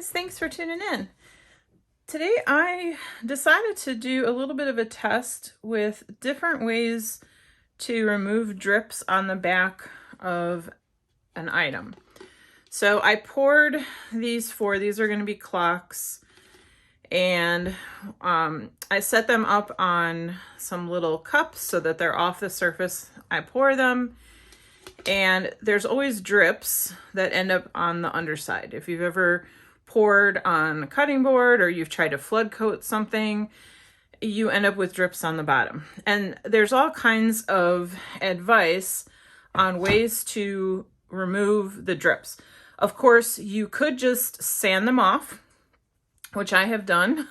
guys, thanks for tuning in. Today I decided to do a little bit of a test with different ways to remove drips on the back of an item. So I poured these are going to be clocks, and I set them up on some little cups so that they're off the surface. I pour them, and there's always drips that end up on the underside. If you've ever poured on a cutting board or you've tried to flood coat something, you end up with drips on the bottom. And there's all kinds of advice on ways to remove the drips. Of course, you could just sand them off, which I have done,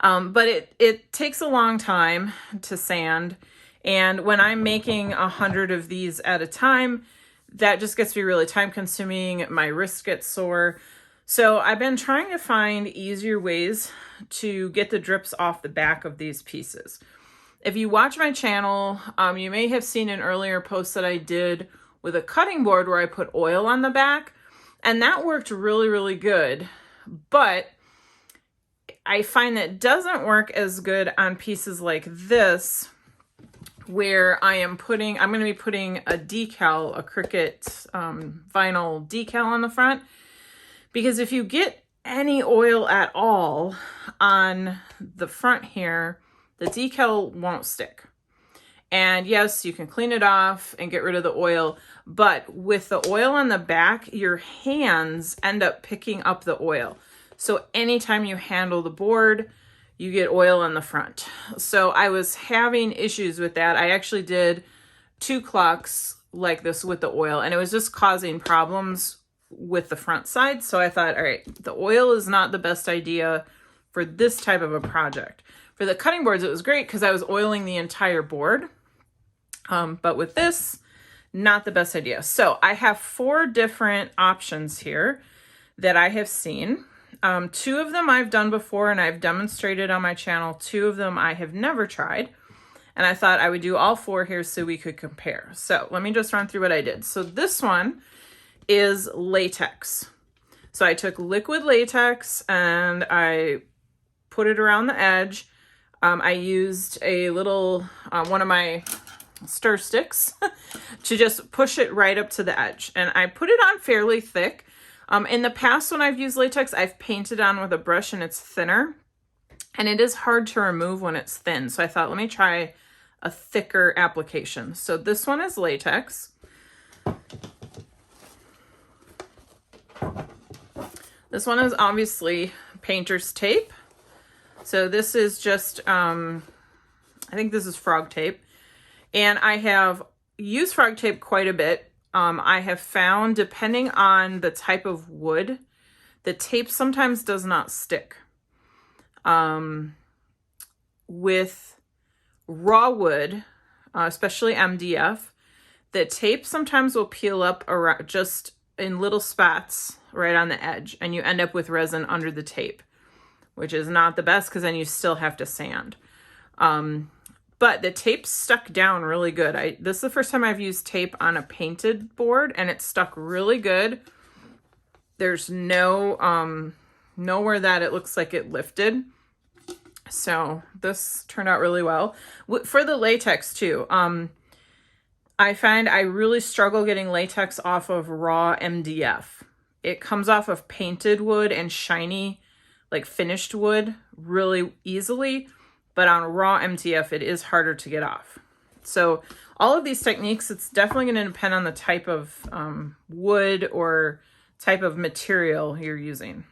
but it takes a long time to sand. And when I'm making 100 of these at a time, that just gets to be really time consuming. My wrists get sore. So I've been trying to find easier ways to get the drips off the back of these pieces. If you watch my channel, you may have seen an earlier post that I did with a cutting board where I put oil on the back, and that worked really, really good. But I find that doesn't work as good on pieces like this, where I'm going to be putting a decal, a Cricut vinyl decal on the front. Because if you get any oil at all on the front here, the decal won't stick. And yes, you can clean it off and get rid of the oil, but with the oil on the back, your hands end up picking up the oil. So anytime you handle the board, you get oil on the front. So I was having issues with that. I actually did 2 clocks like this with the oil, and it was just causing problems with the front side. So I thought, all right, the oil is not the best idea for this type of a project. For the cutting boards, it was great because I was oiling the entire board. But with this, not the best idea. So I have 4 different options here that I have seen. 2 of them I've done before and I've demonstrated on my channel. 2 of them I have never tried. And I thought I would do all 4 here so we could compare. So let me just run through what I did. So this one is latex. So I took liquid latex and I put it around the edge. I used a little, one of my stir sticks to just push it right up to the edge. And I put it on fairly thick. In the past, when I've used latex, I've painted on with a brush and it's thinner. And it is hard to remove when it's thin. So I thought, let me try a thicker application. So this one is latex. This one is obviously painter's tape. So this is just, I think this is frog tape. And I have used frog tape quite a bit. I have found, depending on the type of wood, the tape sometimes does not stick. With raw wood, especially MDF, the tape sometimes will peel up around, just in little spots right on the edge, and you end up with resin under the tape, which is not the best because then you still have to sand. But the tape stuck down really good. This is the first time I've used tape on a painted board, and it stuck really good. There's no nowhere that it looks like it lifted. So this turned out really well. For the latex too, I find I really struggle getting latex off of raw MDF. It comes off of painted wood and shiny, like finished wood really easily, but on raw MDF, it is harder to get off. So all of these techniques, it's definitely going to depend on the type of wood or type of material you're using.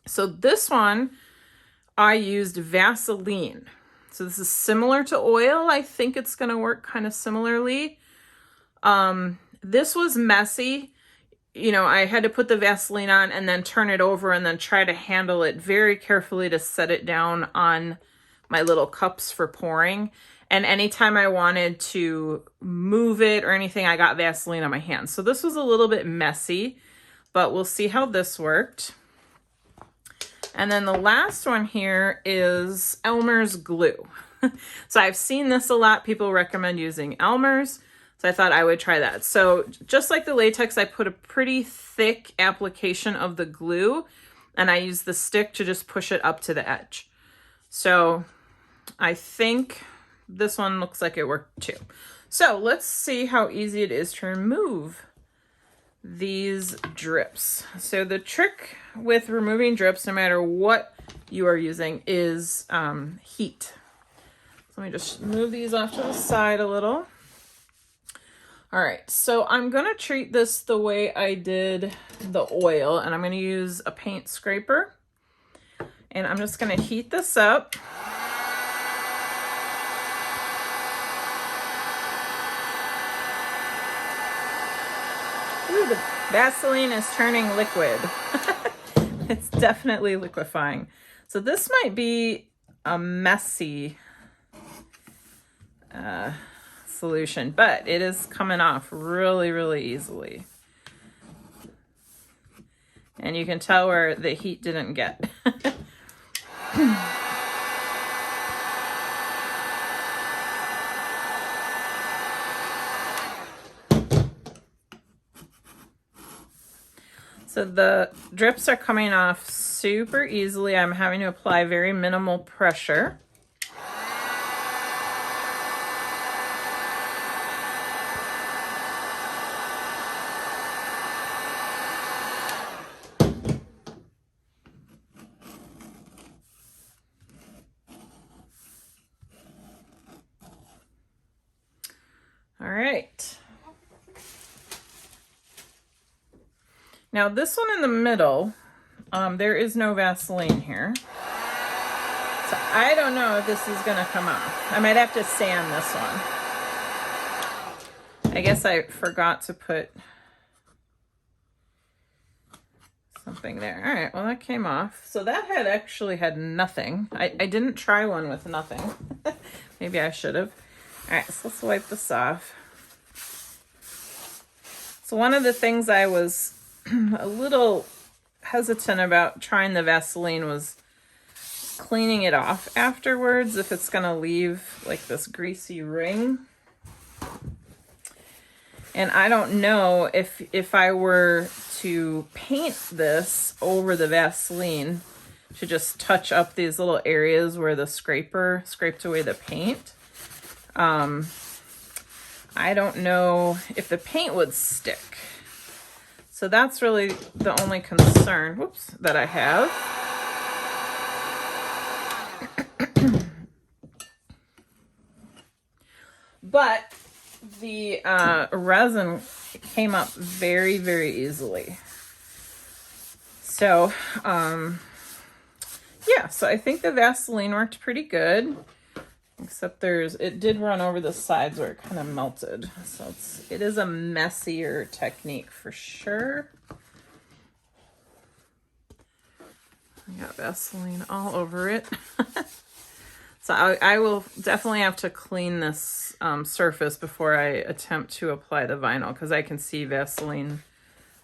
So this one, I used Vaseline. So this is similar to oil. I think it's going to work kind of similarly. This was messy. You know, I had to put the Vaseline on and then turn it over and then try to handle it very carefully to set it down on my little cups for pouring. And anytime I wanted to move it or anything, I got Vaseline on my hands. So this was a little bit messy, but we'll see how this worked. And then the last one here is Elmer's glue. So I've seen this a lot. People recommend using Elmer's. So I thought I would try that. So just like the latex, I put a pretty thick application of the glue and I use the stick to just push it up to the edge. So I think this one looks like it worked too. So let's see how easy it is to remove these drips. So the trick with removing drips, no matter what you are using, is heat. So let me just move these off to the side a little. All right, so I'm gonna treat this the way I did the oil, and I'm gonna use a paint scraper, and I'm just gonna heat this up. Ooh, the Vaseline is turning liquid. It's definitely liquefying. So this might be a messy solution, but it is coming off really, really easily. And you can tell where the heat didn't get. So the drips are coming off super easily. I'm having to apply very minimal pressure. All right. Now this one in the middle, there is no Vaseline here. So I don't know if this is gonna come off. I might have to sand this one. I guess I forgot to put something there. All right, well that came off. So that had actually had nothing. I didn't try one with nothing. Maybe I should have. All right, so let's wipe this off. So one of the things I was a little hesitant about trying the Vaseline was cleaning it off afterwards, if it's gonna leave like this greasy ring. And I don't know if I were to paint this over the Vaseline to just touch up these little areas where the scraper scraped away the paint. I don't know if the paint would stick. So that's really the only concern, whoops, that I have. But the resin came up very, very easily. So, yeah, so I think the Vaseline worked pretty good. Except it did run over the sides where it kind of melted. So it is a messier technique for sure. I got Vaseline all over it. So I will definitely have to clean this surface before I attempt to apply the vinyl, because I can see Vaseline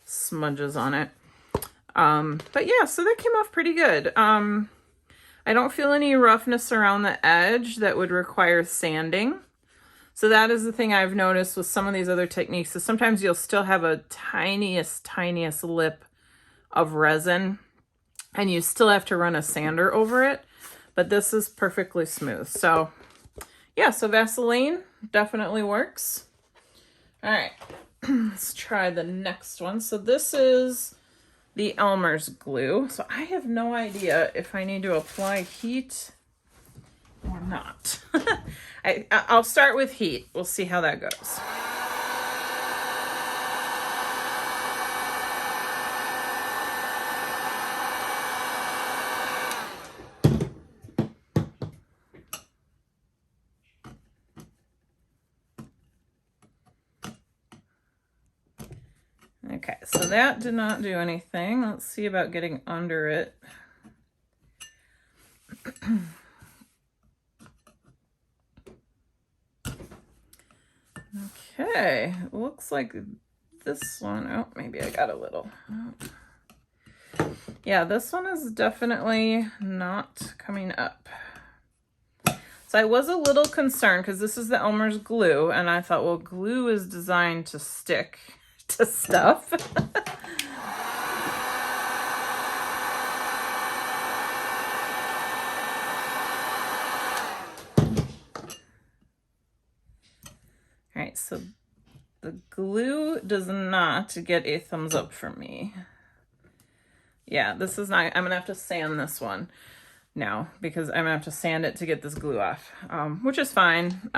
smudges on it. But yeah, so that came off pretty good. I don't feel any roughness around the edge that would require sanding. So that is the thing I've noticed with some of these other techniques. So sometimes you'll still have a tiniest lip of resin and you still have to run a sander over it, but this is perfectly smooth. So yeah, so Vaseline definitely works. All right, let's try the next one. So this is the Elmer's glue. So I have no idea if I need to apply heat or not. I'll start with heat. We'll see how that goes. Okay, so that did not do anything. Let's see about getting under it. Okay, looks like this one, oh, maybe I got a little. Yeah, this one is definitely not coming up. So I was a little concerned because this is the Elmer's glue, and I thought, well, glue is designed to stick to stuff. right, so the glue does not get a thumbs up from me. Yeah, this is not, I'm gonna have to sand this one now because I'm gonna have to sand it to get this glue off, which is fine.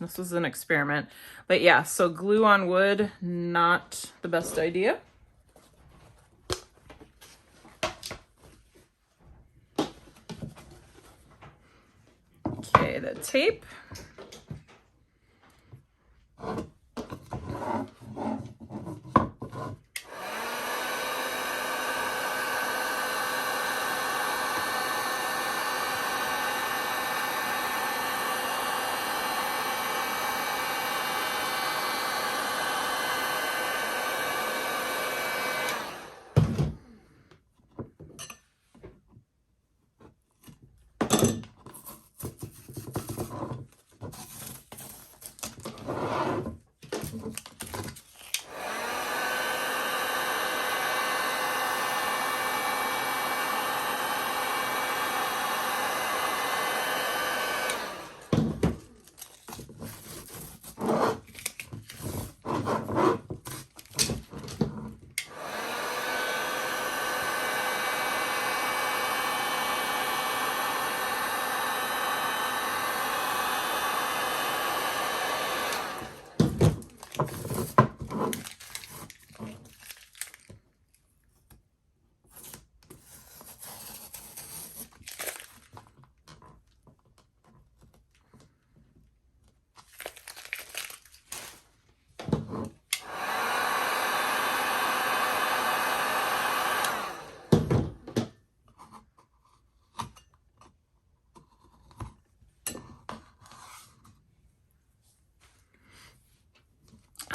This was an experiment, but yeah, so glue on wood, not the best idea. Okay, the tape.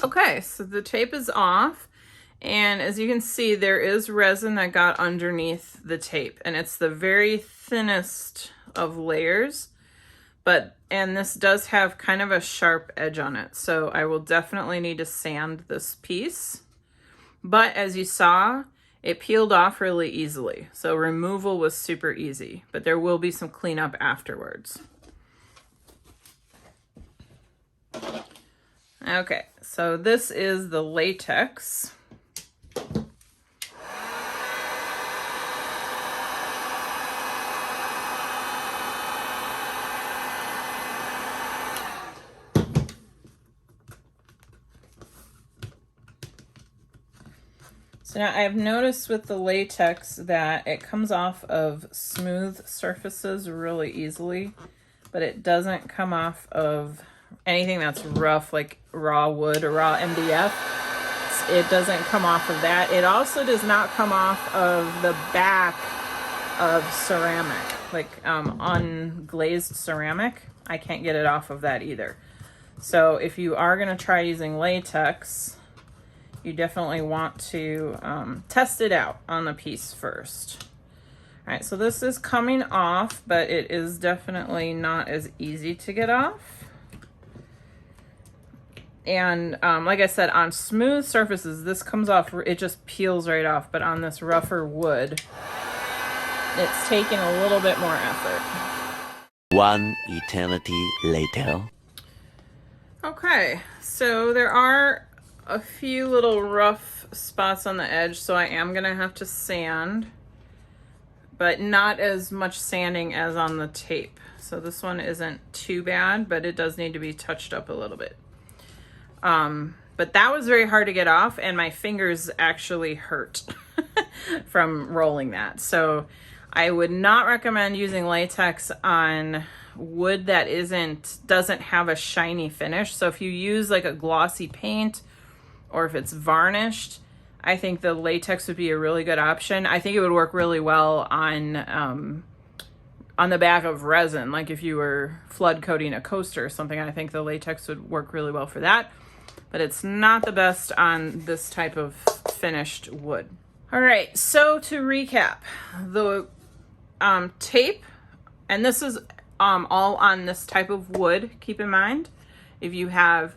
Okay, so the tape is off, and as you can see, there is resin that got underneath the tape, and it's the very thinnest of layers, and this does have kind of a sharp edge on it, so I will definitely need to sand this piece. But as you saw, it peeled off really easily, so removal was super easy, but there will be some cleanup afterwards. Okay, so this is the latex. So now I've noticed with the latex that it comes off of smooth surfaces really easily, but it doesn't come off of anything that's rough, like raw wood or raw MDF. It doesn't come off of that. It also does not come off of the back of ceramic, like unglazed ceramic. I can't get it off of that either. So if you are going to try using latex, you definitely want to test it out on the piece first. All right, so this is coming off, but it is definitely not as easy to get off. And like I said, on smooth surfaces, this comes off, it just peels right off. But on this rougher wood, it's taking a little bit more effort. One eternity later. Okay, so there are a few little rough spots on the edge, so I am gonna have to sand, but not as much sanding as on the tape. So this one isn't too bad, but it does need to be touched up a little bit. But that was very hard to get off, and my fingers actually hurt from rolling that. So I would not recommend using latex on wood that doesn't have a shiny finish. So if you use like a glossy paint, or if it's varnished, I think the latex would be a really good option. I think it would work really well on the back of resin. Like if you were flood coating a coaster or something, I think the latex would work really well for that. But it's not the best on this type of finished wood. All right, so to recap, the tape, and this is all on this type of wood, keep in mind. If you have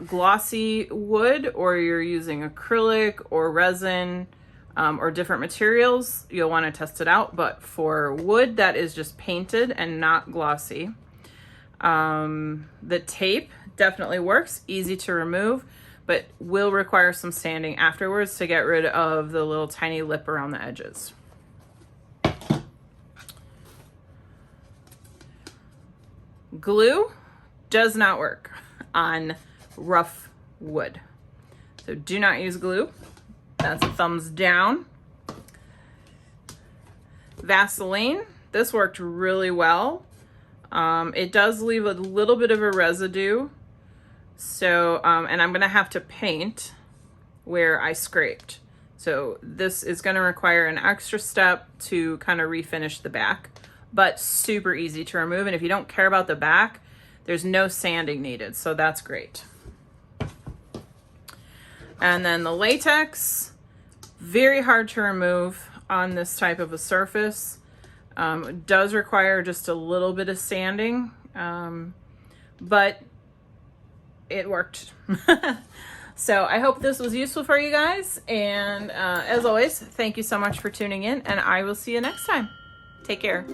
glossy wood, or you're using acrylic or resin or different materials, you'll want to test it out. But for wood that is just painted and not glossy, The tape definitely works, easy to remove, but will require some sanding afterwards to get rid of the little tiny lip around the edges. Glue does not work on rough wood. So do not use glue. That's a thumbs down. Vaseline, this worked really well. It does leave a little bit of a residue. So, and I'm gonna have to paint where I scraped. So this is gonna require an extra step to kind of refinish the back, but super easy to remove. And if you don't care about the back, there's no sanding needed. So that's great. And then the latex, very hard to remove on this type of a surface. It does require just a little bit of sanding, but it worked. So I hope this was useful for you guys. And as always, thank you so much for tuning in, and I will see you next time. Take care.